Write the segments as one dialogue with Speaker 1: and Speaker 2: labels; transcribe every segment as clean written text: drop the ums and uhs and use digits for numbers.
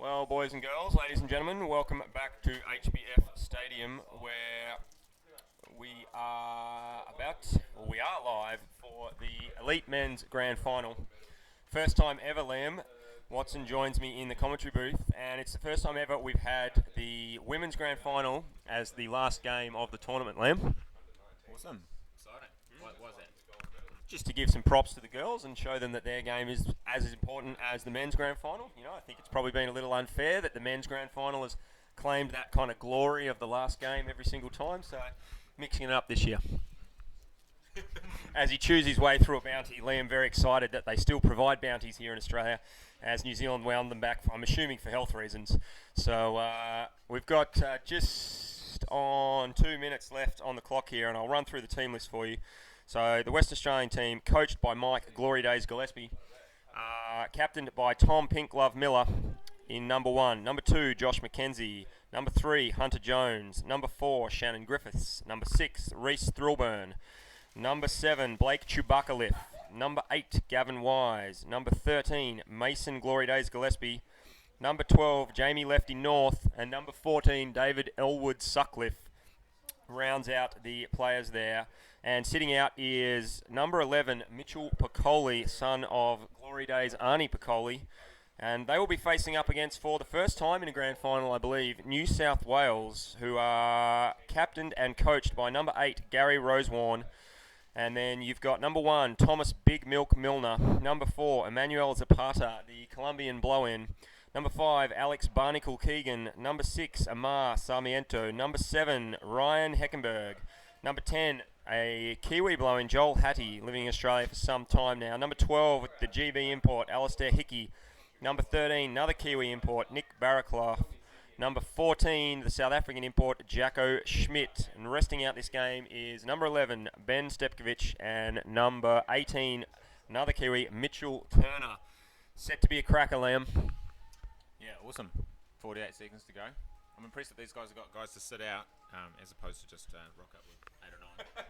Speaker 1: Well, boys and girls, ladies and gentlemen, welcome back to HBF Stadium, where we are live for the Elite Men's Grand Final. First time ever, Liam. Watson joins me in the commentary booth, and it's the first time ever we've had the Women's Grand Final as the last game of the tournament, Liam.
Speaker 2: Awesome. Exciting. What was it?
Speaker 1: Just to give some props to the girls and show them that their game is as important as the men's grand final. You know, I think it's probably been a little unfair that the men's grand final has claimed that kind of glory of the last game every single time, so mixing it up this year. As he chews his way through a bounty, Liam very excited that they still provide bounties here in Australia, as New Zealand wound them back, I'm assuming for health reasons. So we've got just on 2 minutes left on the clock here, and I'll run through the team list for you. So the West Australian team, coached by Mike Glory Days Gillespie, captained by Tom Pinklove Miller in number 1. Number 2, Josh McKenzie. Number 3, Hunter Jones. Number 4, Shannon Griffiths. Number 6, Reese Thrillburn. Number 7, Blake Chewbacca-Liff. Number 8, Gavin Wise. Number 13, Mason Glory Days Gillespie. Number 12, Jamie Lefty North. And number 14, David Elwood Sutcliffe. Rounds out the players there. And sitting out is number 11, Mitchell Piccoli, son of Glory Days Arnie Piccoli. And they will be facing up against, for the first time in a grand final, I believe, New South Wales, who are captained and coached by number 8, Gary Rosewarne. And then you've got number 1, Thomas Big Milk Milner. Number 4, Emmanuel Zapata, the Colombian blow-in. Number 5, Alex Barnacle Keegan. Number 6, Amar Sarmiento. Number 7, Ryan Heckenberg. Number 10, a Kiwi blow-in, Joel Hattie, living in Australia for some time now. Number 12, the GB import, Alistair Hickey. Number 13, another Kiwi import, Nick Barraclough. Number 14, the South African import, Jacko Schmidt. And resting out this game is number 11, Ben Stepkovich, and number 18, another Kiwi, Mitchell Turner. Set to be a cracker, Liam.
Speaker 2: Yeah, awesome. 48 seconds to go. I'm impressed that these guys have got guys to sit out as opposed to just rock up with 8 or 9.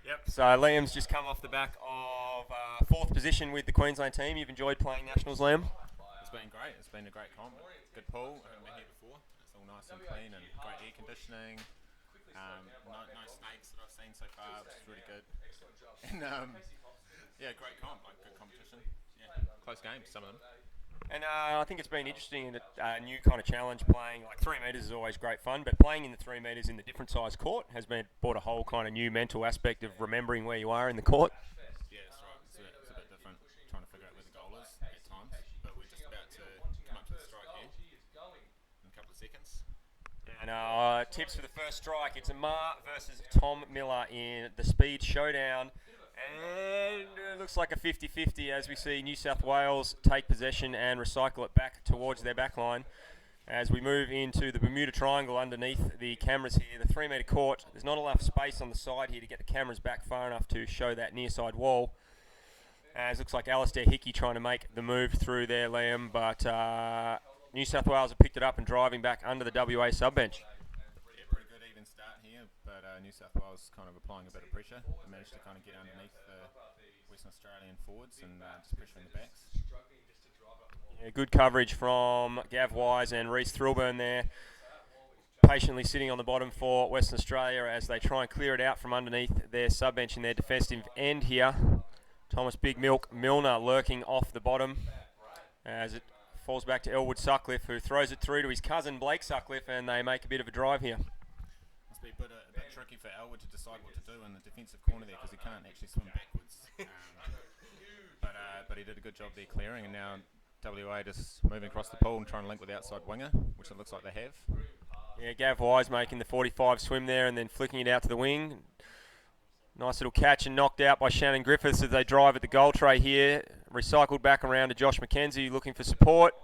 Speaker 1: Yep. So Liam's just come off the back of 4th position with the Queensland team. You've enjoyed playing Nationals, Liam?
Speaker 2: It's been great. It's been a great comp. Good pool. I haven't been here before. It's all nice and clean and great air conditioning. No snakes that I've seen so far, which is really good. And yeah, great comp. Like good competition. Yeah, close games, some of them.
Speaker 1: And I think it's been interesting, a new kind of challenge playing. Like 3 metres is always great fun, but playing in the 3 metres in the different size court has brought a whole kind of new mental aspect of remembering where you are in the court.
Speaker 2: Yeah, that's right. It's a bit different trying to figure out where the goal is at times, but we're just about to come up to the strike here in a couple of seconds.
Speaker 1: And tips for the first strike, it's Amar versus Tom Miller in the speed showdown. And it looks like a 50-50 as we see New South Wales take possession and recycle it back towards their back line. As we move into the Bermuda Triangle underneath the cameras here, the 3 metre court, there's not enough space on the side here to get the cameras back far enough to show that near side wall. As it looks like Alistair Hickey trying to make the move through there, Liam, but New South Wales have picked it up and driving back under the WA sub-bench.
Speaker 2: Pretty good even start here, but New South Wales kind of applying a bit of pressure. They managed to kind of get underneath the Western Australian forwards and just pressure in the backs.
Speaker 1: Yeah, good coverage from Gav Wise and Reese Thrillburn there. Patiently sitting on the bottom for Western Australia as they try and clear it out from underneath their sub-bench in their defensive end here. Thomas Big Milk Milner lurking off the bottom as it falls back to Elwood Sutcliffe, who throws it through to his cousin Blake Sutcliffe, and they make a bit of a drive here.
Speaker 2: Must be a bit tricky for Elwood to decide what to do in the defensive corner there because he can't actually swim backwards. But he did a good job there clearing, and now WA just moving across the pool and trying to link with the outside winger, which it looks like they have.
Speaker 1: Yeah, Gav Wise making the 45 swim there and then flicking it out to the wing. Nice little catch and knocked out by Shannon Griffiths as they drive at the goal tray here. Recycled back around to Josh McKenzie looking for support.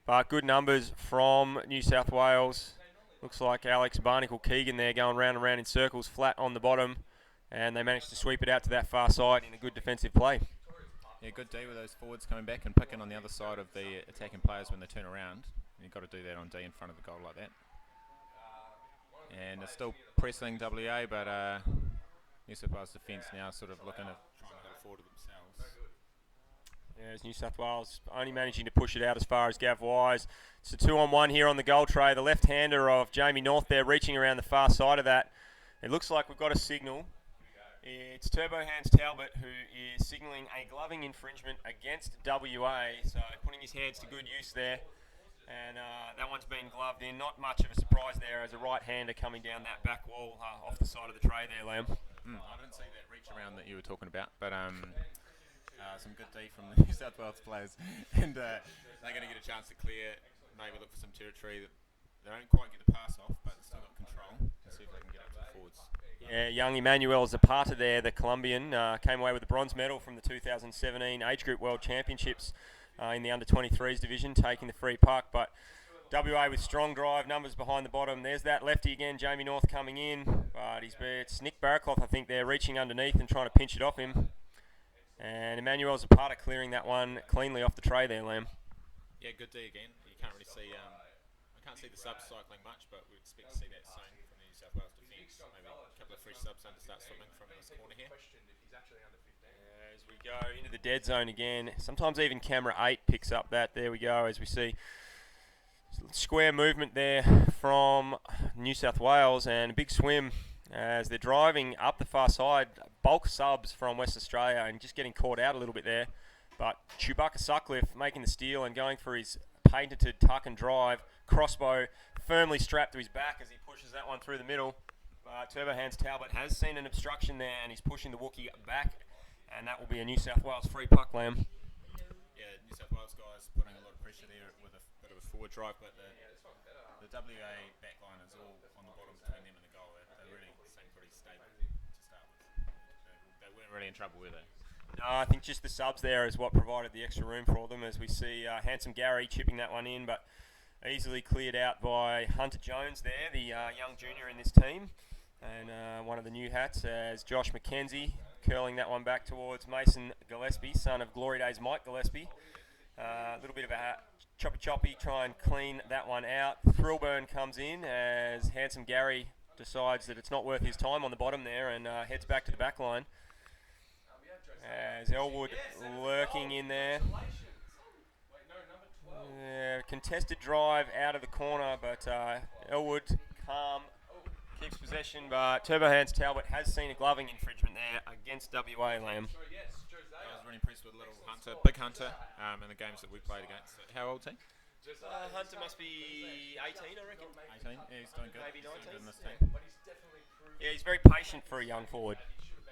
Speaker 1: But good numbers from New South Wales. Looks like Alex Barnacle Keegan there going round and round in circles, flat on the bottom. And they managed to sweep it out to that far side in a good defensive play.
Speaker 2: Yeah, good D with those forwards coming back and picking on the other side of the attacking players when they turn around. And you've got to do that on D in front of the goal like that. And it's still pressing WA, but New South Wales defence now sort of looking at trying to hold forward to themselves.
Speaker 1: Yeah, as New South Wales only managing to push it out as far as Gav Wise. It's a 2-on-1 here on the goal tray. The left-hander of Jamie North there reaching around the far side of that. It looks like we've got a signal. It's Turbo Hands Talbot who is signalling a gloving infringement against WA. So putting his hands to good use there. And that one's been gloved in. Not much of a surprise there as a right-hander coming down that back wall off the side of the tray there, Lamb.
Speaker 2: I didn't see that reach around that you were talking about, but some good D from the New South Wales players, and they're going to get a chance to clear, maybe look for some territory. They don't quite get the pass off, but still got control, and see if they can get up to the forwards.
Speaker 1: Yeah, young Emmanuel Zapata there, the Colombian, came away with the bronze medal from the 2017 Age Group World Championships in the under-23s division, taking the free puck, but WA with strong drive, numbers behind the bottom. There's that lefty again, Jamie North coming in, but it's Nick Barraclough, I think, they're reaching underneath and trying to pinch it off him. And Emmanuel Zapata clearing that one cleanly off the tray there, Lamb.
Speaker 2: Yeah, good D again. You can't really see, I can't see the subs cycling much, but we expect to see that soon from the New South Wales defence. Maybe a couple of fresh subs to start swimming from this corner here.
Speaker 1: As we go into the dead zone again, sometimes even camera 8 picks up that. There we go, as we see square movement there from New South Wales and a big swim as they're driving up the far side. Bulk subs from West Australia and just getting caught out a little bit there. But Chewbacca Sutcliffe making the steal and going for his patented tuck and drive. Crossbow firmly strapped to his back as he pushes that one through the middle. Turbo Hands Talbot has seen an obstruction there and he's pushing the Wookiee back. And that will be a New South Wales free puck, Lamb.
Speaker 2: Yeah, New South Wales guys putting a lot of pressure there with a bit of a forward drive, but the WA backline is all on the bottom between them and the goal. They really seem pretty stable to start with. They weren't really in trouble, were they?
Speaker 1: No, I think just the subs there is what provided the extra room for them, as we see Handsome Gary chipping that one in, but easily cleared out by Hunter Jones there, the young junior in this team. And one of the new hats as Josh McKenzie curling that one back towards Mason Gillespie, son of Glory Days Mike Gillespie. A little bit of a choppy, try and clean that one out. Thrillburn comes in as Handsome Gary decides that it's not worth his time on the bottom there and heads back to the back line. As Elwood lurking in there. Contested drive out of the corner, but Elwood calm keeps possession, but Turbo Hands Talbot has seen a gloving infringement there against WA, Lamb.
Speaker 2: I was really impressed with little Hunter, big Hunter, in the games that we played against. How old is he?
Speaker 1: Hunter must be 18, I reckon.
Speaker 2: 18? Yeah, he's doing good.
Speaker 1: Maybe 19.
Speaker 2: He's doing good in this team.
Speaker 1: Yeah, he's very patient for a young forward.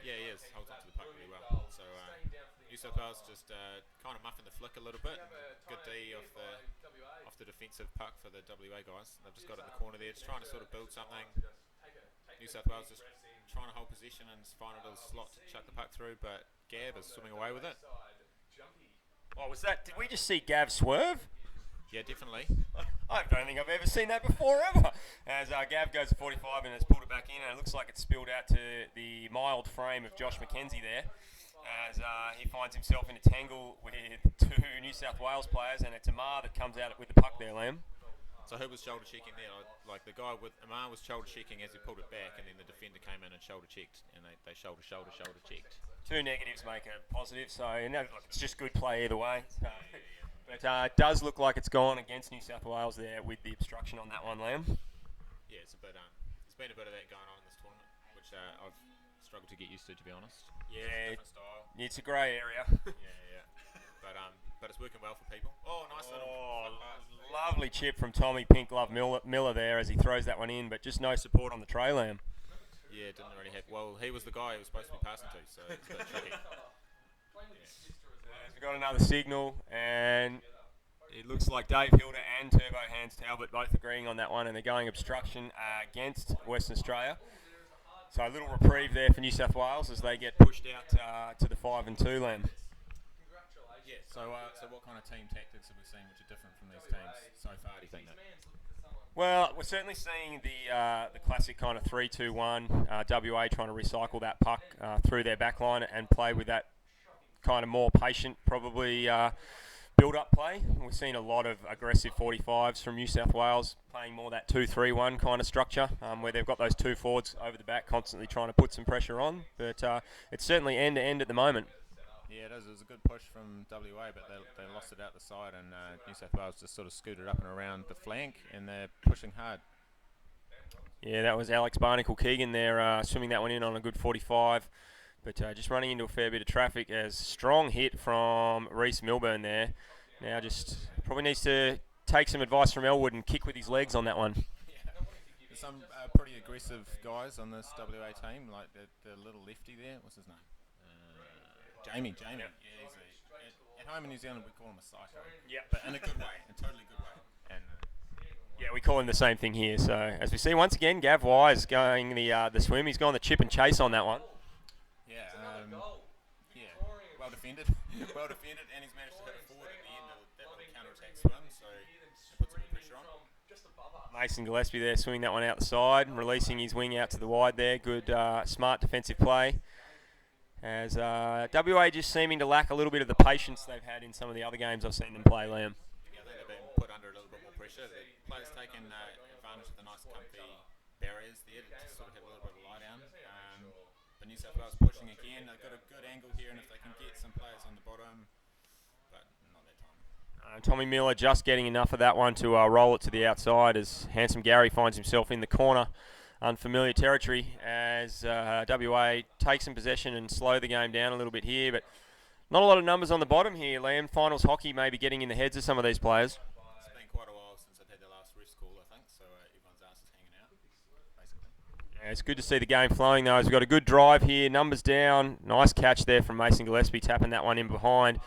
Speaker 2: Yeah, he is. Holds on to the puck really well. So New South Wales just kind of muffing the flick a little bit. Good D off the defensive puck for the WA guys. They've just got it in the corner there, just trying to sort of build something. New South Wales just trying to hold position and find a little slot to chuck the puck through, but Gav is swimming away with it.
Speaker 1: Oh, was that? Did we just see Gav swerve?
Speaker 2: Yeah, definitely.
Speaker 1: I don't think I've ever seen that before, ever. As Gav goes to 45 and has pulled it back in, and it looks like it's spilled out to the mild frame of Josh McKenzie there, as he finds himself in a tangle with two New South Wales players, and it's Amar that comes out with the puck there, Lamb.
Speaker 2: So who was shoulder checking there? Like the guy with Amar was shoulder checking as he pulled it back, and then the defender came in and shoulder checked, and they shoulder checked.
Speaker 1: Two negatives make a positive, so look, it's just good play either way. So. But it does look like it's gone against New South Wales there with the obstruction on that one, Lamb.
Speaker 2: Yeah, it's a bit. There's been a bit of that going on in this tournament, which I've struggled to get used to be honest.
Speaker 1: Yeah,
Speaker 2: it's style.
Speaker 1: It's a grey area.
Speaker 2: yeah. But it's working well for people. Oh, nice little.
Speaker 1: Lovely chip from Tommy Pink Glove Miller there as he throws that one in, but just no support on the tray, Lamb.
Speaker 2: Yeah, didn't really have. Well, he was the guy he was supposed to be passing to, so it's a bit tricky.
Speaker 1: We've got another signal, and it looks like Dave Hilda and Turbo Hands Talbot both agreeing on that one, and they're going obstruction against Western Australia. So a little reprieve there for New South Wales as they get pushed out to the 5-2, Lamb.
Speaker 2: Yeah. So what kind of team tactics have we seen which are different from these teams so far? Do you think that?
Speaker 1: Well, we're certainly seeing the classic kind of 3-2-1. WA trying to recycle that puck through their back line and play with that kind of more patient, probably build-up play. We've seen a lot of aggressive 45s from New South Wales playing more that 2-3-1 kind of structure where they've got those two forwards over the back constantly trying to put some pressure on. But it's certainly end-to-end at the moment.
Speaker 2: Yeah, it is. It was a good push from WA, but they lost it out the side, and New South Wales just sort of scooted up and around the flank, and they're pushing hard.
Speaker 1: Yeah, that was Alex Barnacle-Keegan there, swimming that one in on a good 45. But just running into a fair bit of traffic as strong hit from Reece Milburn there. Now just probably needs to take some advice from Elwood and kick with his legs on that one.
Speaker 2: There's some pretty aggressive guys on this WA team, like the little lefty there. What's his name? Jamie. Yeah, at home in New Zealand we call him a psycho.
Speaker 1: Yeah.
Speaker 2: But in a good way, in a totally good way. And
Speaker 1: yeah, we call him the same thing here. So as we see once again, Gav Wise going the swim. He's gone the chip and chase on that one.
Speaker 2: Yeah, well defended, and he's managed to hit it forward at the end of that little counter-attack swim, so it puts a bit of pressure on.
Speaker 1: Mason Gillespie there swinging that one out the side, releasing his wing out to the wide there. Good, smart defensive play. As WA just seeming to lack a little bit of the patience they've had in some of the other games I've seen them play, Liam.
Speaker 2: Yeah, I think they've been put under a little bit more pressure. The players taking advantage of the nice comfy barriers there to sort of have a little bit of lie down. But New South Wales pushing again. They've got a good angle here, and if they can get some players on the bottom, but not that time.
Speaker 1: Tommy Miller just getting enough of that one to roll it to the outside as Handsome Gary finds himself in the corner. Unfamiliar territory as WA takes some possession and slow the game down a little bit here, but not a lot of numbers on the bottom here, Liam. Finals hockey may be getting in the heads of some of these players.
Speaker 2: It's been quite a while since I've had their last rest call, I think, so everyone's ass is hanging out, basically.
Speaker 1: Yeah, it's good to see the game flowing though, as we've got a good drive here, numbers down, nice catch there from Mason Gillespie, tapping that one in behind.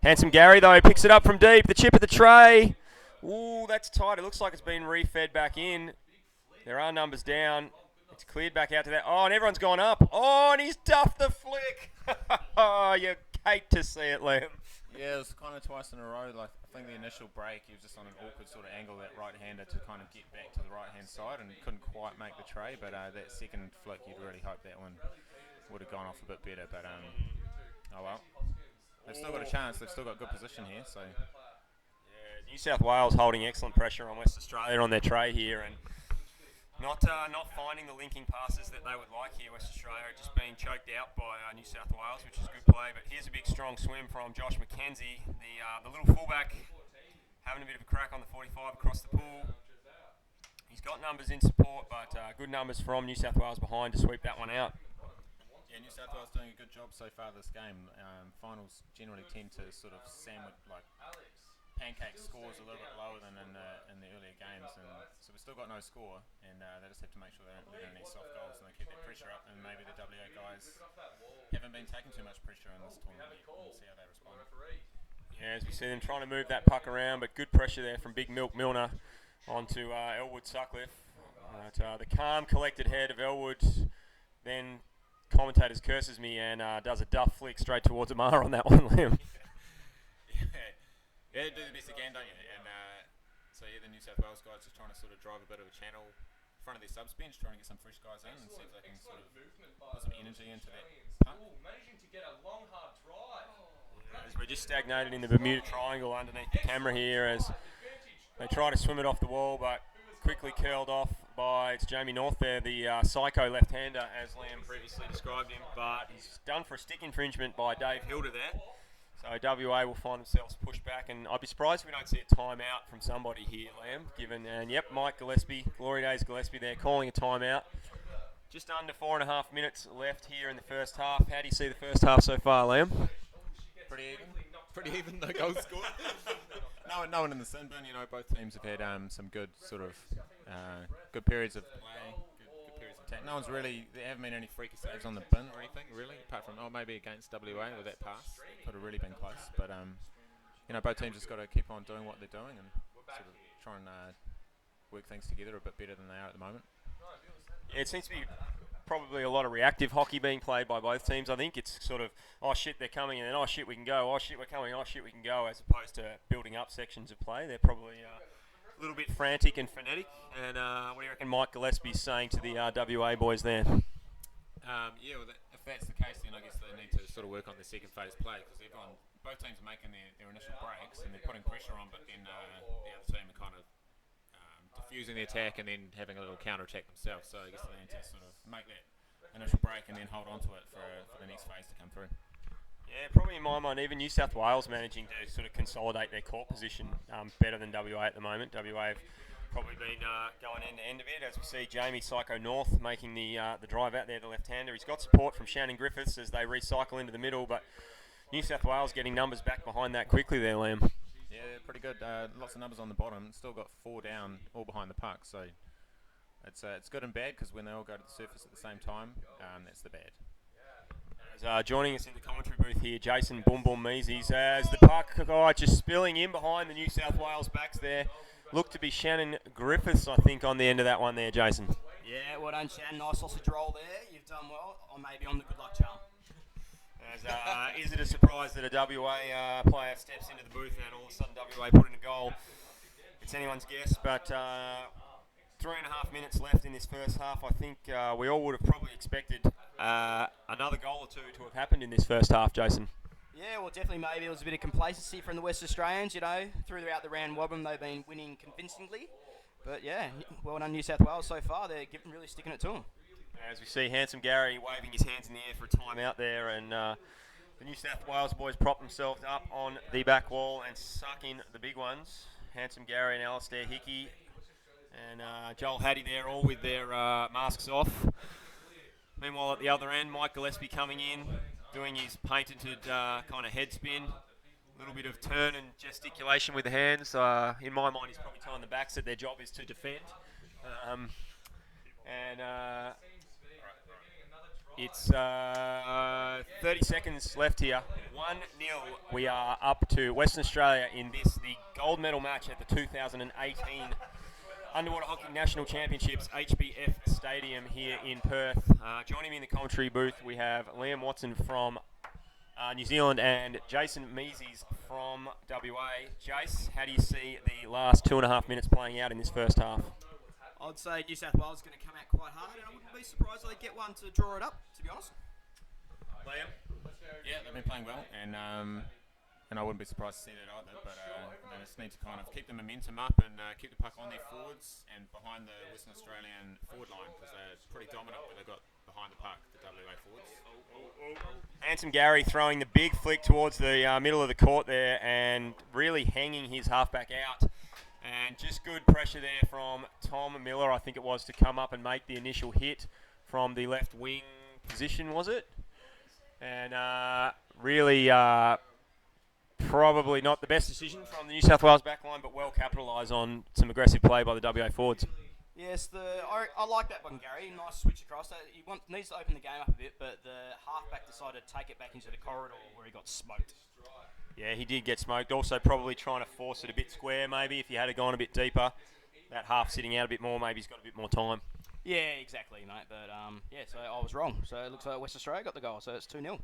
Speaker 1: Handsome Gary though, picks it up from deep, the chip at the tray. Ooh, that's tight, it looks like it's been refed back in. There are numbers down. It's cleared back out to that. Oh, and everyone's gone up. Oh, and he's duffed the flick. Oh, you hate to see it, Liam.
Speaker 2: Yeah, it was kind of twice in a row. Like I think the initial break, he was just on an awkward sort of angle, that right-hander, to kind of get back to the right-hand side, and couldn't quite make the tray. But that second flick, you'd really hope that one would have gone off a bit better. But oh well. They've still got a chance. They've still got good position here. So
Speaker 1: yeah, New South Wales holding excellent pressure on West Australia on their tray here, and not finding the linking passes that they would like here. West Australia just being choked out by New South Wales, which is good play. But here's a big strong swim from Josh McKenzie, the little fullback, having a bit of a crack on the 45 across the pool. He's got numbers in support, but good numbers from New South Wales behind to sweep that one out.
Speaker 2: yeah, New South Wales doing a good job so far this game. Finals generally tend to sort of sandwich, like pancake scores a little bit lower than in the earlier games, and so we've still got no score, and they just have to make sure they don't let in any soft goals and they keep that pressure up, and maybe the WA guys haven't been taking too much pressure in this tournament yet. We'll see how they respond.
Speaker 1: Yeah, as we see them trying to move that puck around, but good pressure there from Big Milk Milner onto Elwood Sutcliffe. The calm, collected head of Elwood, then commentators curses me and does a duff flick straight towards Amar on that one, Liam.
Speaker 2: Yeah, do the best they can, don't you? And so yeah, the New South Wales guys just trying to sort of drive a bit of a channel in front of their subs bench, trying to get some fresh guys in and see if they can sort of put some energy into that puck.
Speaker 3: Managing to get a long, hard drive.
Speaker 1: As we're just stagnated in the Bermuda Triangle underneath the camera here as they try to swim it off the wall, but quickly curled off by, it's Jamie North there, the psycho left-hander, as Liam previously described him, but he's done for a stick infringement by Dave Hilder there. So WA will find themselves pushed back, and I'd be surprised if we don't see a timeout from somebody here, Liam, given, and yep, Mike Gillespie, Glory Days Gillespie there, calling a timeout. Just under 4.5 minutes left here in the first half. How do you see the first half so far, Liam?
Speaker 2: Pretty even, no goals scored. no one in the sin bin. You know, both teams have had some good sort of good periods of play, good periods of attack. No one's really, there haven't been any freaky saves on the bin or anything really, apart from maybe against WA with that pass. It could have really been close, but you know, both teams just got to keep on doing what they're doing and sort of try and work things together a bit better than they are at the moment.
Speaker 1: Yeah, it seems to be probably a lot of reactive hockey being played by both teams. I think it's sort of, oh shit, they're coming, and then oh shit, we can go, oh shit, we're coming, oh shit, we can go, as opposed to building up sections of play. They're probably a little bit frantic and frenetic. And what do you reckon Mike Gillespie's saying to the WA boys there?
Speaker 2: Yeah, well, if that's the case, then I guess they need to sort of work on the second phase play, because both teams are making their initial breaks and they're putting pressure on, but then the other team are kind of diffusing the attack and then having a little counter attack themselves. So I guess they need to sort of make that initial break and then hold on to it for the next phase to come through.
Speaker 1: Yeah, probably in my mind, even New South Wales managing to sort of consolidate their court position better than WA at the moment. WA have probably been going end to end of it, as we see Jamie Psycho North making the drive out there, the left-hander. He's got support from Shannon Griffiths as they recycle into the middle, but New South Wales getting numbers back behind that quickly there, Liam.
Speaker 2: Yeah, pretty good. Lots of numbers on the bottom. Still got 4 down, all behind the puck. So it's good and bad because when they all go to the surface at the same time, that's the bad.
Speaker 1: Joining us in the commentary booth here, Jason Boom Boom Meesies, as the puck just spilling in behind the New South Wales backs there. Looked to be Shannon Griffiths, I think, on the end of that one there, Jason.
Speaker 4: Yeah, well done, Shannon. Nice sausage roll there. You've done well. Or maybe on the good luck charm.
Speaker 1: Is it a surprise that a WA player steps into the booth and all of a sudden WA put in a goal? It's anyone's guess, but 3.5 minutes left in this first half. I think we all would have probably expected another goal or two to have happened in this first half, Jason.
Speaker 4: Yeah, well, definitely maybe there was a bit of complacency from the West Australians, you know. Throughout the round robin, they've been winning convincingly. But, yeah, well done New South Wales so far. They're really sticking it to them.
Speaker 1: As we see Handsome Gary waving his hands in the air for a timeout there, and the New South Wales boys prop themselves up on the back wall and suck in the big ones. Handsome Gary and Alistair Hickey and Joel Hattie there, all with their masks off. Meanwhile, at the other end, Mike Gillespie coming in, doing his patented kind of head spin. A little bit of turn and gesticulation with the hands. In my mind, he's probably telling the backs that their job is to defend. It's 30 seconds left here. 1-0. We are up to Western Australia in the gold medal match at the 2018 Underwater Hockey National Championships, HBF Stadium here in Perth. Joining me in the commentary booth, we have Liam Watson from New Zealand and Jason Meesies from WA. Jace, how do you see the last 2.5 minutes playing out in this first half?
Speaker 4: I'd say New South Wales is going to come out quite hard, and I wouldn't be surprised if they get one to draw it up, to be honest.
Speaker 1: Liam?
Speaker 2: Yeah, they've been playing well, and I wouldn't be surprised to see that either. But they just need to kind of keep the momentum up and keep the puck on their forwards and behind the Western Australian forward line because they're pretty dominant when they've got behind the puck, the WA forwards.
Speaker 1: Handsome Gary throwing the big flick towards the middle of the court there and really hanging his halfback out. And just good pressure there from Tom Miller, I think it was, to come up and make the initial hit from the left wing position, was it? And really probably not the best decision from the New South Wales backline, but well capitalised on some aggressive play by the WA forwards.
Speaker 4: Yes, I like that one, Gary. Nice switch across. He needs to open the game up a bit, but the halfback decided to take it back into the corridor where he got smoked.
Speaker 1: Yeah, he did get smoked. Also probably trying to force it a bit square maybe if he had gone a bit deeper. That half sitting out a bit more, maybe he's got a bit more time.
Speaker 4: Yeah, exactly, mate. But, so I was wrong. So it looks like West Australia got the goal, so it's 2-0.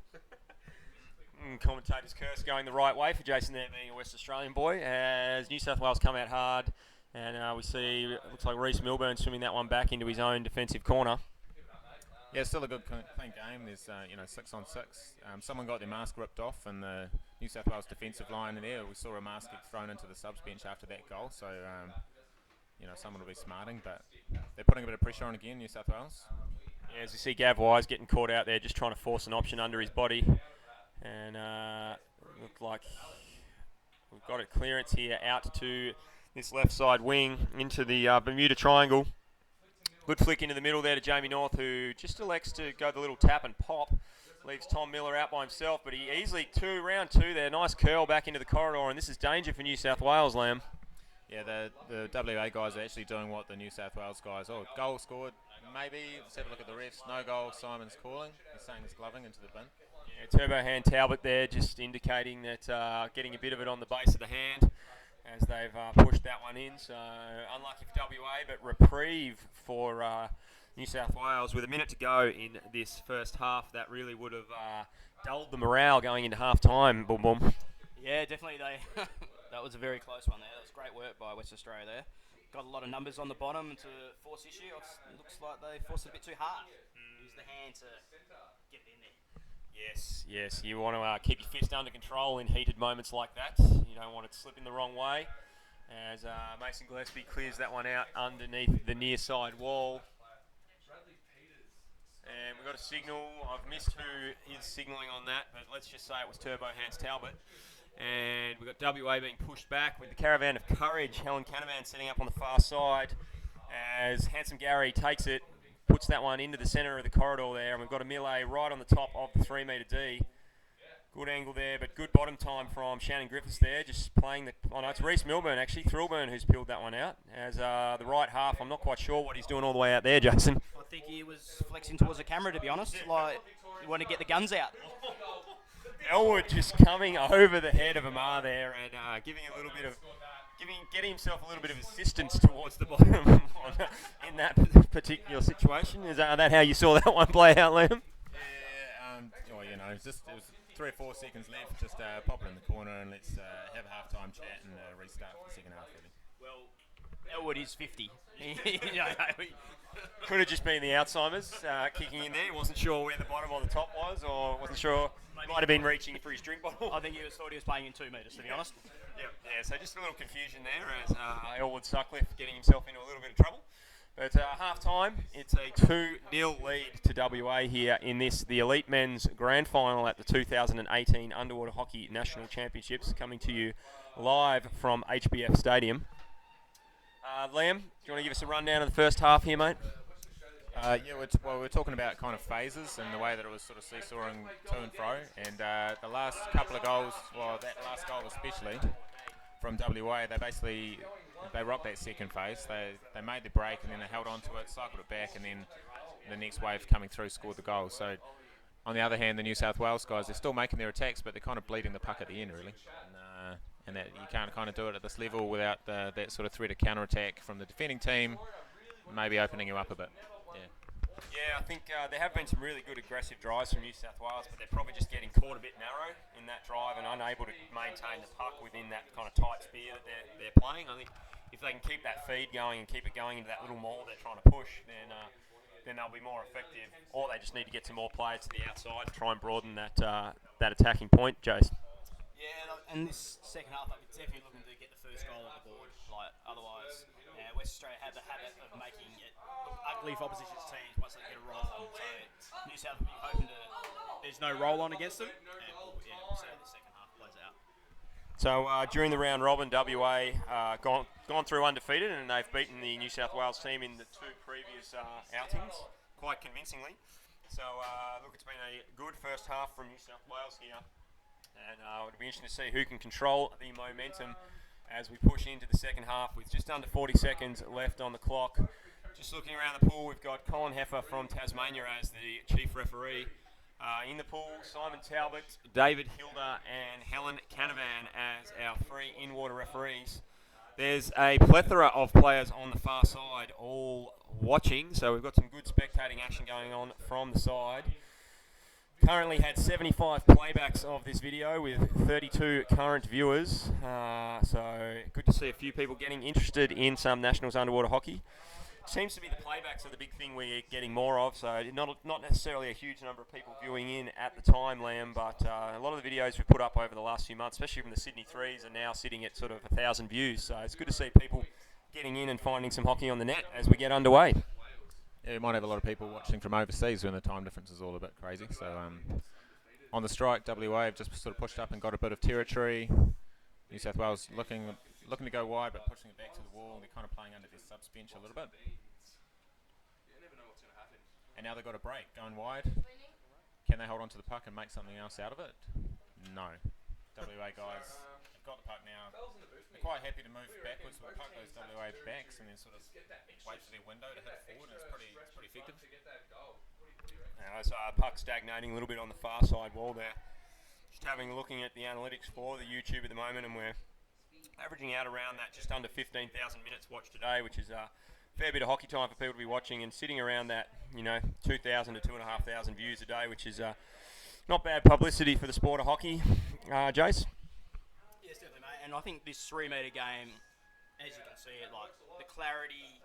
Speaker 1: Commentator's curse going the right way for Jason there being a West Australian boy as New South Wales come out hard. And we see, it looks like Reece Milburn swimming that one back into his own defensive corner.
Speaker 2: Yeah, still a good clean game. There's 6 on 6. Someone got their mask ripped off, and the New South Wales defensive line in there. We saw a mask get thrown into the subs bench after that goal. So someone will be smarting, but they're putting a bit of pressure on again, New South Wales.
Speaker 1: Yeah, as you see Gav Wise getting caught out there, just trying to force an option under his body, and looked like we've got a clearance here out to this left side wing into the Bermuda Triangle. Good flick into the middle there to Jamie North, who just elects to go the little tap and pop. Leaves Tom Miller out by himself, but he easily round two there. Nice curl back into the corridor, and this is danger for New South Wales, Lamb.
Speaker 2: Yeah, the WA guys are actually doing what the New South Wales guys. Oh, goal scored. Maybe. Let's have a look at the refs. No goal. Simon's calling. He's saying it's gloving into the bin.
Speaker 1: Yeah, Turbo Hand Talbot there, just indicating that getting a bit of it on the base of the hand as they've pushed that one in. So unlucky for WA, but reprieve for New South Wales with a minute to go in this first half. That really would have dulled the morale going into half time. Boom, boom.
Speaker 4: Yeah, definitely. That was a very close one there. That was great work by West Australia there. Got a lot of numbers on the bottom to force issue. It looks like they forced it a bit too hard. Use the hand to get it in there.
Speaker 1: Yes. You want to keep your fist under control in heated moments like that. You don't want it slipping the wrong way. As Mason Gillespie clears that one out underneath the near side wall. And we've got a signal. I've missed who is signalling on that, but let's just say it was Turbo Hans Talbot. And we've got WA being pushed back with the Caravan of Courage. Helen Canavan setting up on the far side as Handsome Gary takes it, puts that one into the centre of the corridor there. And we've got a melee right on the top of the 3 metre D. Good angle there, but good bottom time from Shannon Griffiths there. Just playing the... Oh, no, it's Reece Milburn, actually. Thrillburn who's peeled that one out. As the right half, I'm not quite sure what he's doing all the way out there, Jason.
Speaker 4: I think he was flexing towards the camera, to be honest. Like, you want to get the guns out.
Speaker 1: Elwood just coming over the head of Amar there and giving a little bit of... Getting himself a little bit of assistance towards the bottom in that particular situation. Is that how you saw that one play out, Liam?
Speaker 2: Yeah, well, you know, it was 3 or 4 seconds left. Just pop it in the corner and let's have a half-time chat and restart for the second half, really.
Speaker 4: Well, Elwood is 50.
Speaker 1: Could have just been the Alzheimer's kicking in there. He wasn't sure where the bottom or the top was, or wasn't sure. Might have been reaching for his drink bottle.
Speaker 4: I think thought he was playing in 2 metres, to be honest.
Speaker 1: Yeah, so just a little confusion there as Elwood Sutcliffe getting himself into a little bit of trouble. But half-time, it's a 2-0 lead to WA here in the Elite Men's Grand Final at the 2018 Underwater Hockey National Championships, coming to you live from HBF Stadium. Liam, do you want to give us a rundown of the first half here, mate?
Speaker 2: Yeah, we're talking about kind of phases and the way that it was sort of seesawing to and fro. And the last couple of goals, well, that last goal especially, from WA, they rocked that second phase. They made the break and then they held on to it, cycled it back, and then the next wave coming through scored the goal. So, on the other hand, the New South Wales guys, they're still making their attacks, but they're kind of bleeding the puck at the end, really. And that you can't kind of do it at this level without that sort of threat of counter-attack from the defending team, maybe opening you up a bit.
Speaker 1: Yeah, I think there have been some really good aggressive drives from New South Wales, but they're probably just getting caught a bit narrow in that drive and unable to maintain the puck within that kind of tight spear that they're playing. I think if they can keep that feed going and keep it going into that little maul they're trying to push, then they'll be more effective. Or they just need to get some more players to the outside and try and broaden that attacking point, Jace.
Speaker 4: Yeah, and this second half, I'm definitely looking to get the first goal on the board. Like, otherwise, West Australia have the habit of making it look ugly for opposition's teams once they get a roll on. So New South will be hoping there's no roll on against them, and we'll see how the second half plays out.
Speaker 1: So during the round robin, WA gone through undefeated, and they've beaten the New South Wales team in the 2 previous outings quite convincingly. So look, it's been a good first half from New South Wales here. And it'll be interesting to see who can control the momentum as we push into the second half with just under 40 seconds left on the clock. Just looking around the pool, we've got Colin Heffer from Tasmania as the chief referee. In the pool, Simon Talbot, David Hilda and Helen Canavan as our 3 in-water referees. There's a plethora of players on the far side all watching, so we've got some good spectating action going on from the side. Currently had 75 playbacks of this video with 32 current viewers. So good to see a few people getting interested in some Nationals underwater hockey. Seems to be the playbacks are the big thing we're getting more of. So not necessarily a huge number of people viewing in at the time, Liam, but a lot of the videos we've put up over the last few months, especially from the Sydney Threes, are now sitting at sort of 1,000 views. So it's good to see people getting in and finding some hockey on the net as we get underway.
Speaker 2: Yeah, you might have a lot of people watching from overseas when the time difference is all a bit crazy. So on the strike, WA have just sort of pushed up and got a bit of territory. New South Wales looking to go wide but pushing it back to the wall. They're kind of playing under their subs bench a little bit. And now they've got a break going wide. Can they hold on to the puck and make something else out of it? No. WA guys have got the puck now. They're quite happy to move backwards with the puck, those WA backs, and then sort of wait for their window to hit forward, and it's pretty effective.
Speaker 1: Now, so puck stagnating a little bit on the far side wall there. Just looking at the analytics for the YouTube at the moment, and we're averaging out around that just under 15,000 minutes watched today, which is a fair bit of hockey time for people to be watching, and sitting around that, 2,000 to 2,500 views a day, which is not bad publicity for the sport of hockey. Jace?
Speaker 4: Yes, definitely, mate. And I think this 3 metre game, as you can see it, like the clarity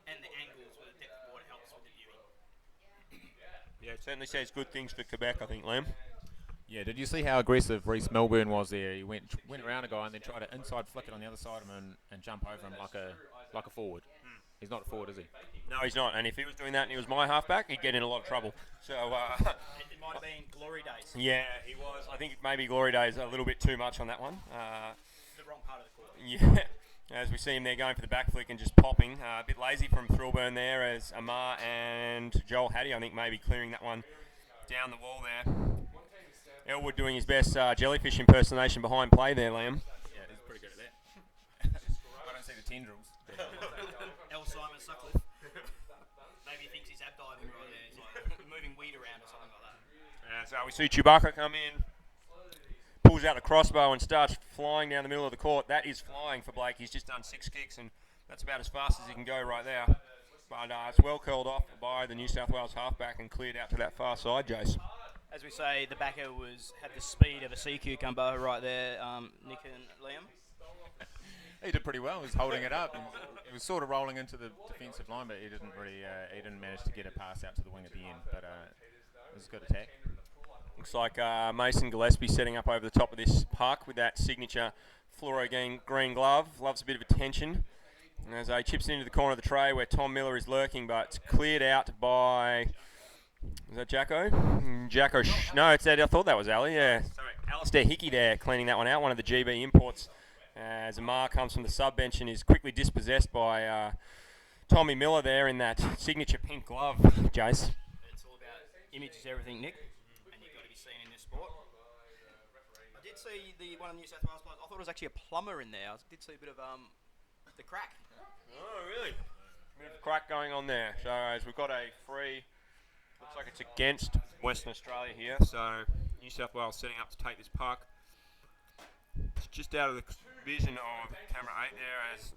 Speaker 4: and the angles with the depth of water helps with the viewing.
Speaker 1: Yeah, it certainly says good things for Quebec, I think, Liam.
Speaker 2: Yeah, did you see how aggressive Reece Milburn was there? He went around a guy and then tried to inside flick it on the other side of him and jump over him like a forward. He's not a forward, is he?
Speaker 1: No, he's not. And if he was doing that and he was my halfback, he'd get in a lot of trouble. So,
Speaker 4: It might have been glory days.
Speaker 1: yeah, he was. I think maybe Glory Days a little bit too much on that one.
Speaker 4: The wrong part of the court.
Speaker 1: Yeah, as we see him there going for the back flick and just popping. A bit lazy from Thrillburn there as Amar and Joel Hattie, I think, maybe clearing that one down the wall there. Elwood doing his best jellyfish impersonation behind play there, Liam.
Speaker 2: Yeah, he's pretty good at that. I don't see the tendrils.
Speaker 4: L. Simon Sutcliffe. Maybe he thinks he's ab diving right there. He's like moving weed around or something like that.
Speaker 1: So we see Chewbacca come in, pulls out the crossbow and starts flying down the middle of the court. That is flying for Blake. He's just done 6 kicks and that's about as fast as he can go right there. But it's well curled off by the New South Wales halfback and cleared out to that far side, Jace.
Speaker 4: As we say, the backer had the speed of a sea cucumber right there, Nick and Liam.
Speaker 2: He did pretty well. He was holding it up. And it was sort of rolling into the defensive line, but he didn't really. He didn't manage to get a pass out to the wing at the end. But it was a good attack.
Speaker 1: Looks like Mason Gillespie setting up over the top of this puck with that signature fluoro green glove. Loves a bit of attention. And as he chips into the corner of the tray where Tom Miller is lurking, but it's cleared out by... Is that Jacko? Jacko... no, it's that. I thought that was Ali. Yeah. Sorry. Alistair Hickey there cleaning that one out, one of the GB imports. As Amar comes from the sub-bench and is quickly dispossessed by Tommy Miller there in that signature pink glove, Jace.
Speaker 4: It's all about image is everything, Nick. And you've got to be seen in this sport. I did see one of the New South Wales players. I thought it was actually a plumber in there. I did see a bit of the crack.
Speaker 1: Oh, really? Bit of a crack going on there. So as we've got a free... Looks like it's against Western Australia here. So New South Wales setting up to take this puck. It's just out of the vision of camera 8 there as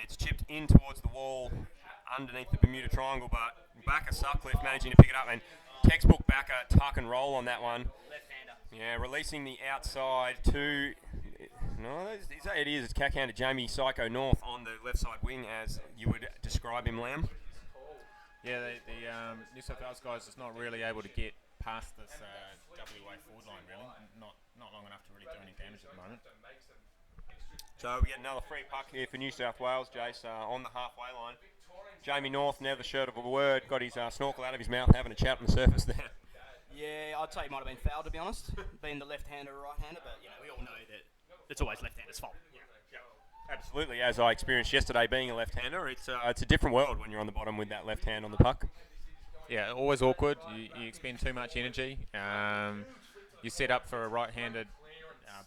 Speaker 1: it's chipped in towards the wall underneath the Bermuda Triangle, but Backer Sutcliffe managing to pick it up and textbook Backer tuck and roll on that one.
Speaker 4: Left-hander.
Speaker 1: Yeah, releasing the outside to... No, it is. It's cack-handed Jamie Psycho North on the left side wing as you would describe him, Lamb.
Speaker 2: Yeah, the New South Wales guys is not really able to get past this WA forward line, really. Not long enough to really do any damage at the moment.
Speaker 1: So we get another free puck here for New South Wales, Jace, on the halfway line. Jamie North, never short of a word, got his snorkel out of his mouth, having a chat on the surface there.
Speaker 4: Yeah, I'd say he might have been fouled, to be honest, being the left-hander or right-hander, but we all know that it's always left-hander's fault.
Speaker 1: Absolutely, as I experienced yesterday being a left-hander, it's a different world when you're on the bottom with that left hand on the puck.
Speaker 2: Yeah, always awkward. You expend too much energy. You set up for a right-handed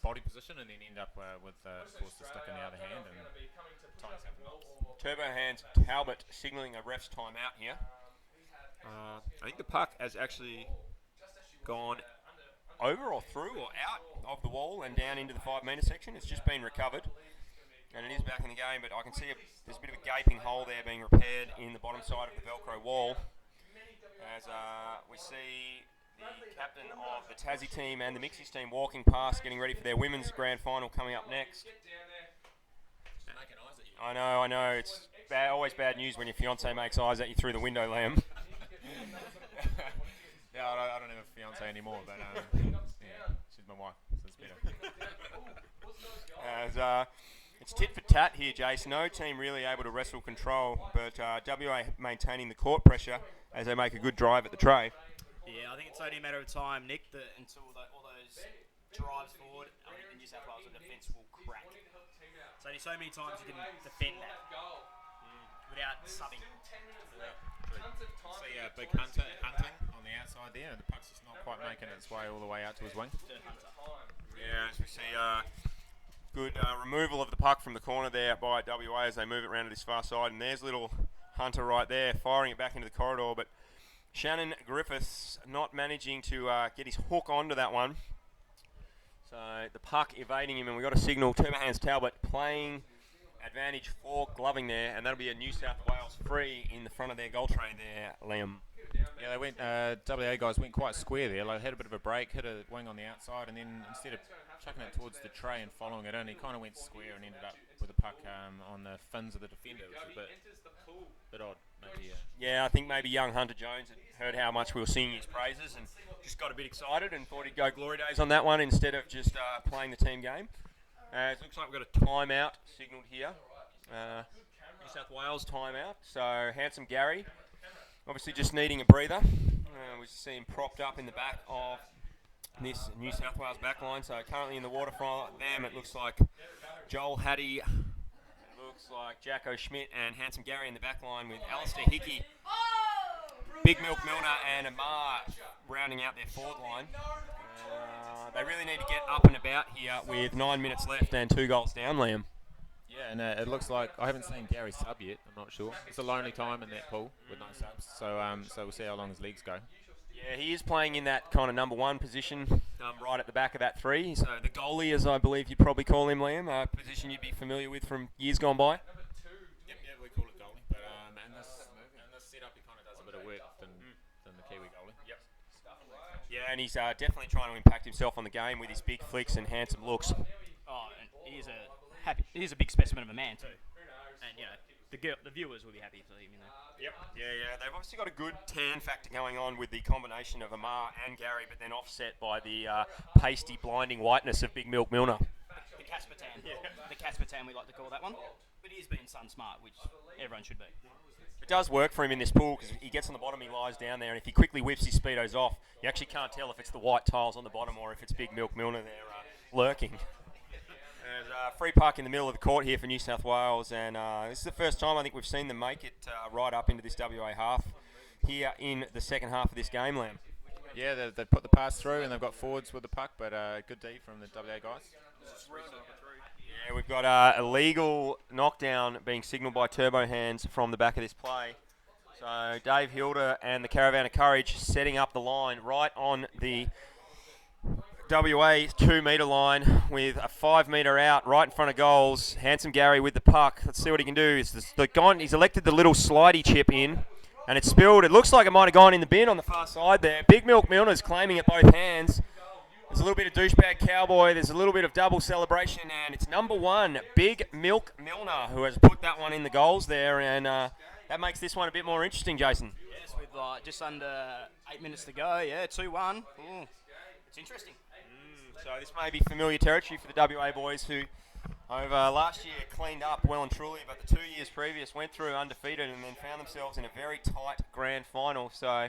Speaker 2: body position and then end up with, of course, the stick in the other hand and times happen.
Speaker 1: Turbo Hands Talbot signalling a ref's timeout here. I think the puck has actually gone over or through or out of the wall and down into the 5-metre section. It's just been recovered. And it is back in the game, but I can see there's a bit of a gaping hole there being repaired in the bottom side of the Velcro wall. As we see the captain of the Tassie team and the Mixies team walking past, getting ready for their women's grand final coming up next. I know. It's always bad news when your fiance makes eyes at you through the window, Lamb.
Speaker 2: Yeah, I don't have a fiance anymore, but she's my wife, so it's better.
Speaker 1: As it's tit for tat here, Jace. No team really able to wrestle control, but WA maintaining the court pressure as they make a good drive at the tray.
Speaker 4: Yeah, I think it's only a matter of time, Nick, until all those drives forward, I think the New South Wales defence will crack. It's only so many times you can defend that without subbing.
Speaker 2: See big hunting on the outside there. The puck's just not quite making its way all the way out to his wing.
Speaker 1: Yeah, as we see good removal of the puck from the corner there by WA as they move it around to this far side. And there's little Hunter right there firing it back into the corridor. But Shannon Griffiths not managing to get his hook onto that one. So the puck evading him, and we got a signal. Turbo Hands Talbot playing advantage for gloving there. And that'll be a New South Wales free in the front of their goal tray there, Liam.
Speaker 2: Yeah, they went. WA guys went quite square there. Like, had a bit of a break, hit a wing on the outside, and then instead of chucking it towards the tray and following it in, he kind of went square and ended up with the puck on the fins of the defender, which is a bit odd. Maybe,
Speaker 1: Yeah, I think maybe young Hunter Jones had heard how much we were singing his praises and just got a bit excited and thought he'd go glory days on that one instead of just playing the team game. It looks like we've got a timeout signalled here. New South Wales timeout. So Handsome Gary, obviously just needing a breather. We see him propped up in the back of this New South Wales backline. So currently in the waterfront, them it looks like Joel Hattie, it looks like Jacko Schmidt and Handsome Gary in the backline with Alistair Hickey, Big Milk Milner and Amar rounding out their forward line. They really need to get up and about here with 9 minutes left and 2 goals down, Liam.
Speaker 2: Yeah, and it looks like I haven't seen Gary sub yet. I'm not sure. It's a lonely time in that pool with no subs. So we'll see how long his legs go.
Speaker 1: Yeah, he is playing in that kind of number 1 position, right at the back of that 3. So the goalie, as I believe you'd probably call him, Liam, a position you'd be familiar with from years gone by.
Speaker 2: Yep, yeah, we call it goalie. But in this setup, he kind of does a bit of work than the Kiwi goalie. Yep.
Speaker 1: Yeah, and he's definitely trying to impact himself on the game with his big flicks and handsome looks.
Speaker 4: Oh, and he is a big specimen of a man too. And the viewers will be happy for him.
Speaker 1: Yep. Yeah. They've obviously got a good tan factor going on with the combination of Amar and Gary, but then offset by the pasty, blinding whiteness of Big Milk Milner.
Speaker 4: The Casper tan. The Casper tan, we like to call that one. But he is being sun smart, which everyone should be.
Speaker 1: It does work for him in this pool because he gets on the bottom, he lies down there, and if he quickly whips his speedos off, you actually can't tell if it's the white tiles on the bottom or if it's Big Milk Milner there lurking. There's a free park in the middle of the court here for New South Wales, and this is the first time I think we've seen them make it right up into this WA half here in the second half of this game, Liam.
Speaker 2: Yeah, they put the pass through and they've got forwards with the puck, but good D from the WA guys.
Speaker 1: Yeah, we've got a illegal knockdown being signalled by Turbo Hands from the back of this play. So Dave Hilda and the Caravan of Courage setting up the line right on the WA 2 metre line with a 5 metre out right in front of goals. Handsome Gary with the puck. Let's see what he can do. He's elected the little slidey chip in, and it's spilled. It looks like it might have gone in the bin on the far side there. Big Milk Milner's claiming it both hands. There's a little bit of douchebag cowboy. There's a little bit of double celebration, and it's number 1, Big Milk Milner, who has put that one in the goals there, and that makes this one a bit more interesting, Jason.
Speaker 4: Yes, with just under 8 minutes to go. Yeah, 2-1. It's interesting.
Speaker 1: So this may be familiar territory for the WA boys who over last year cleaned up well and truly, but the 2 years previous went through undefeated and then found themselves in a very tight grand final. So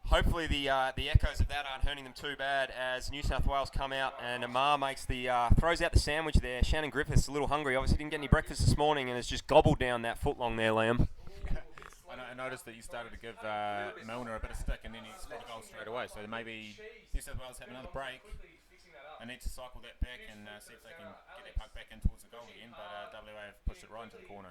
Speaker 1: hopefully the echoes of that aren't hurting them too bad as New South Wales come out and Amar makes throws out the sandwich there. Shannon Griffiths a little hungry. Obviously didn't get any breakfast this morning and has just gobbled down that footlong there, Liam.
Speaker 2: I noticed that you started to give Milner a bit of stick and then he scored a goal straight away. So maybe New South Wales have another break. I need to cycle that back and see if they can get that puck back in towards the goal again. But WA have pushed it right into the corner.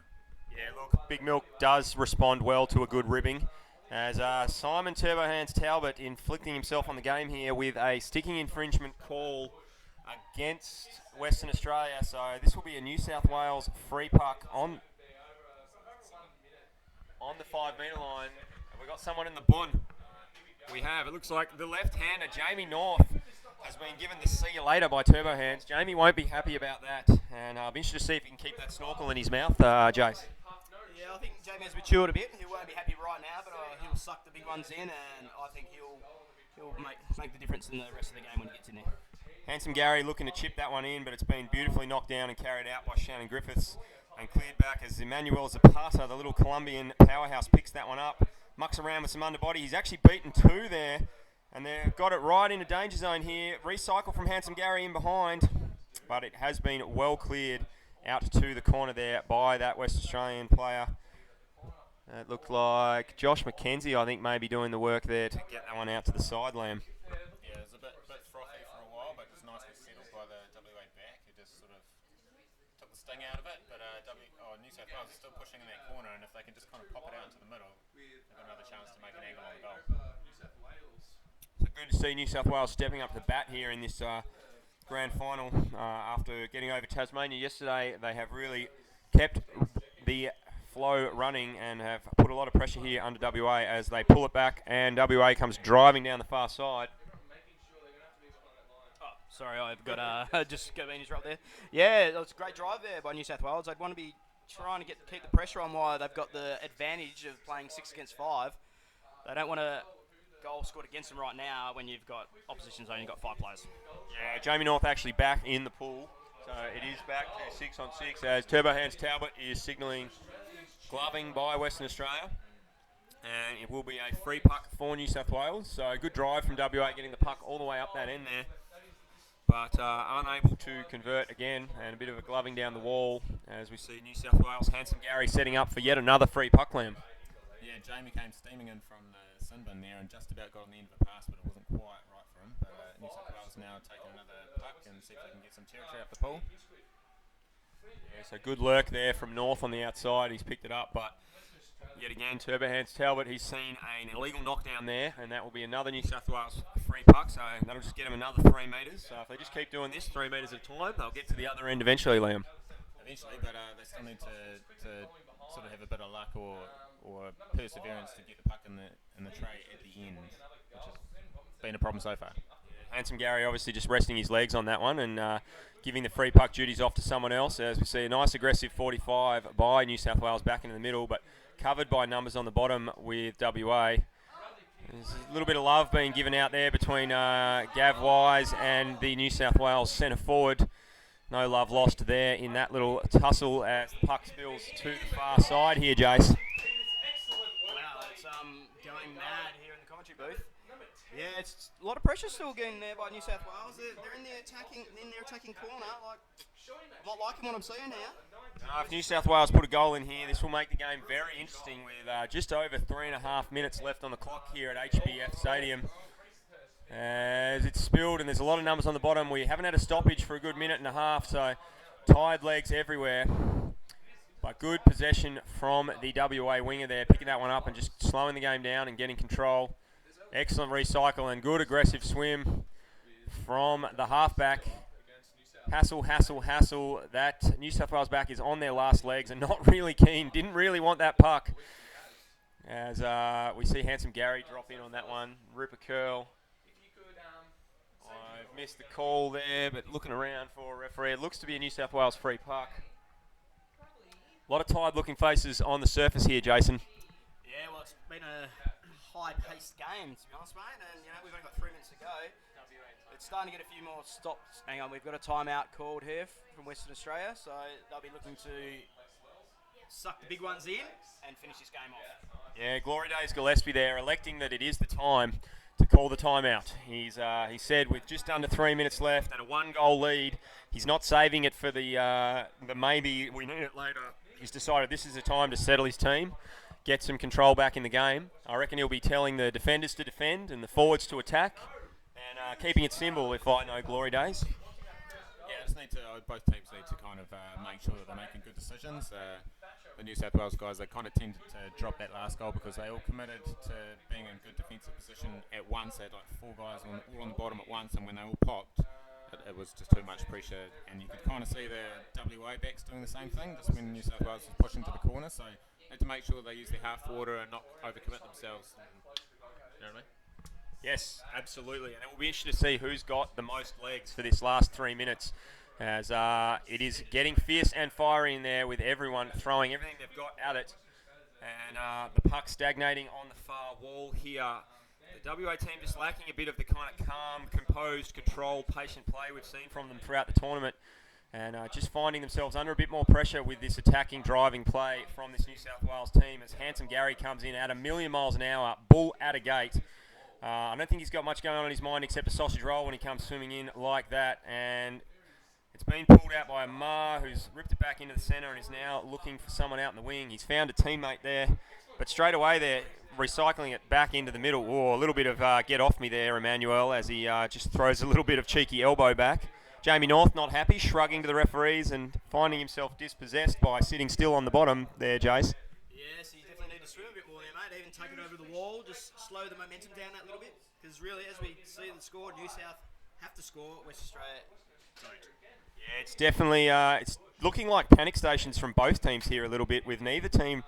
Speaker 1: Yeah, look, Big Milk does respond well to a good ribbing. As Simon Turbo Hands Talbot inflicting himself on the game here with a sticking infringement call against Western Australia. So this will be a New South Wales free puck on the 5 metre line. Have we got someone in the bun? We have. It looks like the left-hander, Jamie North, has been given the see you later by Turbo Hands. Jamie won't be happy about that. And I'll be interested to see if he can keep that snorkel in his mouth, Jace.
Speaker 4: Yeah, I think Jamie has matured a bit. He won't be happy right now, but he'll suck the big ones in, and I think he'll make the difference in the rest of the game when he gets in there.
Speaker 1: Handsome Gary looking to chip that one in, but it's been beautifully knocked down and carried out by Shannon Griffiths and cleared back as Emmanuel Zapata, the little Colombian powerhouse, picks that one up. Mucks around with some underbody. He's actually beaten 2 there, and they've got it right into danger zone here. Recycle from Handsome Gary in behind, but it has been well cleared out to the corner there by that West Australian player. It looked like Josh McKenzie, I think, may be doing the work there to get that one out to the side, Lamb.
Speaker 2: Yeah, it was a bit frothy for a while, but just nicely settled by the WA back. It just sort of took the sting out of it, but New South Wales is still pushing in that corner, and if they can just kind of pop it out into the middle, they've got another chance to make an angle on the goal.
Speaker 1: So good to see New South Wales stepping up to the bat here in this grand final. After getting over Tasmania yesterday, they have really kept the flow running and have put a lot of pressure here under WA as they pull it back, and WA comes driving down the far side.
Speaker 4: Sorry, I've got just got an interrupt there. Yeah, it was a great drive there by New South Wales. They'd want to be trying to keep the pressure on while they've got the advantage of playing 6 against 5. They don't want a goal scored against them right now when you've got opposition's only got 5 players.
Speaker 1: Yeah, Jamie North actually back in the pool. So it is back to 6 on 6 as Turbo Hands Talbot is signalling Gloving by Western Australia. And it will be a free puck for New South Wales. So good drive from WA getting the puck all the way up that end there. But unable to convert again, and a bit of a gloving down the wall as we see New South Wales' Handsome Gary setting up for yet another free puck lamb.
Speaker 2: Yeah, Jamie came steaming in from the sin bin there and just about got on the end of the pass, but it wasn't quite right for him. But New South Wales now taking another puck and see if they can get some territory up the pool.
Speaker 1: Yeah, so good lurk there from North on the outside. He's picked it up, but yet again, Turbo Hands Talbot, he's seen an illegal knockdown there, and that will be another New South Wales free puck, so that'll just get him another 3 metres. So if they just keep doing this 3 metres at a time, they'll get to the other end eventually, Liam.
Speaker 2: Eventually, but they still need to sort of have a bit of luck or perseverance to get the puck in the tray at the end, which has been a problem so far.
Speaker 1: Handsome Gary obviously just resting his legs on that one and giving the free puck duties off to someone else, as we see a nice aggressive 45 by New South Wales back into the middle, but covered by numbers on the bottom with WA. There's a little bit of love being given out there between Gav Wise and the New South Wales centre forward. No love lost there in that little tussle as the puck spills to the far side here, Jace.
Speaker 4: Wow, it's going mad here in the commentary booth. Yeah, it's a lot of pressure still getting there by New South Wales. They're in their attacking corner. Like, I'm not liking what I'm seeing here.
Speaker 1: If New South Wales put a goal in here, this will make the game very interesting with just over 3.5 minutes left on the clock here at HBF Stadium. As it's spilled and there's a lot of numbers on the bottom. We haven't had a stoppage for a good minute and a half, so tired legs everywhere. But good possession from the WA winger there, picking that one up and just slowing the game down and getting control. Excellent recycle and good aggressive swim from the halfback. Hassel. That New South Wales back is on their last legs and not really keen. Didn't really want that puck. As we see Handsome Gary drop in on that one. Ripper curl. I've missed the call there, but looking around for a referee. It looks to be a New South Wales free puck. A lot of tired looking faces on the surface here, Jason.
Speaker 4: Yeah, well, it's been a high-paced game, to be honest, mate. And, we've only got 3 minutes to go. It's starting to get a few more stops. Hang on, we've got a timeout called here from Western Australia, so they'll be looking to suck the big ones in and finish this game off.
Speaker 1: Yeah, Glory Days Gillespie there, electing that it is the time to call the timeout. He said with just under 3 minutes left and a 1-goal lead, he's not saving it for the maybe we need it later. He's decided this is the time to settle his team, get some control back in the game. I reckon he'll be telling the defenders to defend and the forwards to attack, and keeping it simple if I know Glory Days.
Speaker 2: Yeah, both teams need to kind of make sure that they're making good decisions. The New South Wales guys, they kind of tended to drop that last goal because they all committed to being in good defensive position at once. They had like 4 guys all on the bottom at once, and when they all popped, it was just too much pressure. And you could kind of see the WA backs doing the same thing, just when New South Wales was pushing to the corner. So they had to make sure they use their half water and not overcommit themselves. You know what I mean?
Speaker 1: Yes, absolutely. And it will be interesting to see who's got the most legs for this last 3 minutes, as it is getting fierce and fiery in there with everyone throwing everything they've got at it. And the puck stagnating on the far wall here. The WA team just lacking a bit of the kind of calm, composed, controlled, patient play we've seen from them throughout the tournament. And just finding themselves under a bit more pressure with this attacking, driving play from this New South Wales team as Handsome Gary comes in at 1,000,000 miles an hour, bull at a gate. I don't think he's got much going on in his mind except a sausage roll when he comes swimming in like that. And it's been pulled out by Amar, who's ripped it back into the centre and is now looking for someone out in the wing. He's found a teammate there, but straight away they're recycling it back into the middle. Oh, a little bit of get off me there, Emmanuel, as he just throws a little bit of cheeky elbow back. Jamie North not happy, shrugging to the referees and finding himself dispossessed by sitting still on the bottom there, Jace.
Speaker 4: Yes, you definitely need to swim a bit more there, mate. Even take it over the wall, just slow the momentum down that little bit. Because really, as we see the score, New South have to score, West Australia don't.
Speaker 1: Yeah, it's definitely it's looking like panic stations from both teams here a little bit, with neither team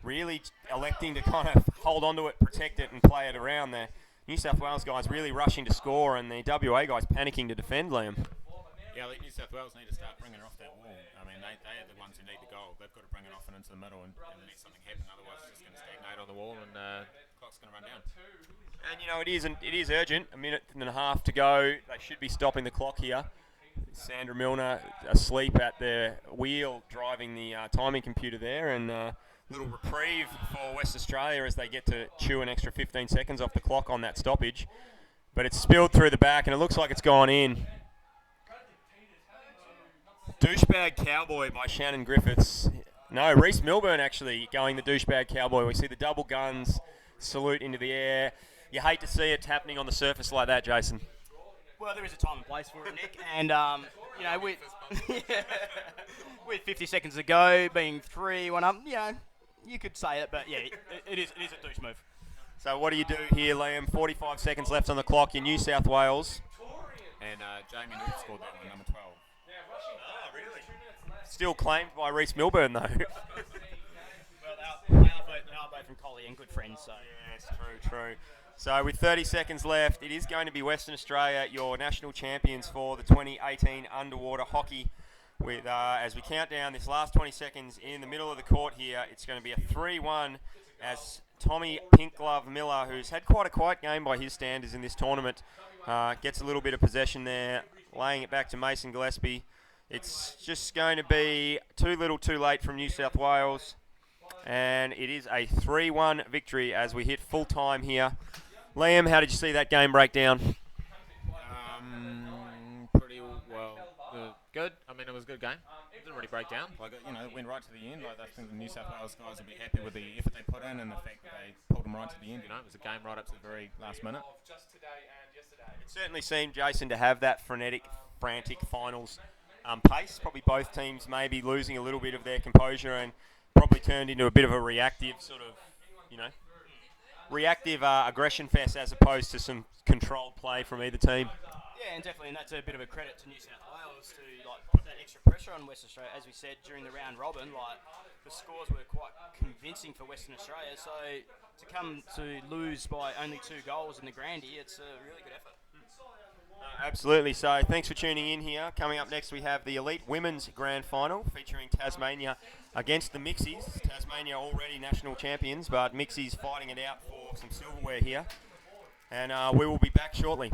Speaker 1: really electing to kind of hold on to it, protect it, and play it around. The New South Wales guys really rushing to score, and the WA guys panicking to defend, Liam.
Speaker 2: Yeah, I think New South Wales need to start bringing it off that wall. I mean, they are the ones who need the goal. They've got to bring it off and into the middle and let something happen. Otherwise, it's just going to stagnate on the wall and the clock's going to run down.
Speaker 1: And, it is urgent. A minute and a half to go. They should be stopping the clock here. Sandra Milner asleep at the wheel driving the timing computer there, and little reprieve for West Australia as they get to chew an extra 15 seconds off the clock on that stoppage. But it's spilled through the back, and it looks like it's gone in. Douchebag Cowboy by Shannon Griffiths. No, Reece Milburn actually going the douchebag cowboy. We see the double guns salute into the air. You hate to see it happening on the surface like that, Jason.
Speaker 4: Well, there is a time and place for it, Nick, and with with 50 seconds to go, being 3-1 up, you could say it, but yeah, it is a douche move.
Speaker 1: So what do you do here, Liam? 45 seconds left on the clock in New South Wales.
Speaker 2: And Jamie Newton scored that one, number 12.
Speaker 1: Oh, really? Still claimed by Reece Milburn, though.
Speaker 4: Well, they are both from Collie and good friends, so.
Speaker 1: Yes, true. So with 30 seconds left, it is going to be Western Australia, your national champions for the 2018 underwater hockey. With as we count down this last 20 seconds in the middle of the court here, it's going to be a 3-1 as Tommy Pink Glove Miller, who's had quite a quiet game by his standards in this tournament, gets a little bit of possession there, laying it back to Mason Gillespie. It's just going to be too little too late from New South Wales, and it is a 3-1 victory as we hit full time here. Liam, how did you see that game break down?
Speaker 2: Pretty well. Good. I mean, it was a good game. It didn't really break down. Like, it went right to the end. Like, I think the New South Wales guys will be happy with the effort they put in and the fact that they pulled them right to the end. It was a game right up to the very last minute.
Speaker 1: It certainly seemed, Jason, to have that frantic finals pace. Probably both teams maybe losing a little bit of their composure and probably turned into a bit of a reactive sort of, reactive aggression fest as opposed to some controlled play from either team.
Speaker 4: Yeah, and definitely, and that's a bit of a credit to New South Wales to put that extra pressure on Western Australia. As we said during the round robin, the scores were quite convincing for Western Australia. So to come to lose by only 2 goals in the Grandy, it's a really good effort.
Speaker 1: Absolutely. So thanks for tuning in here. Coming up next, we have the Elite Women's Grand Final featuring Tasmania against the Mixies. Tasmania already national champions, but Mixies fighting it out for some silverware here. And we will be back shortly.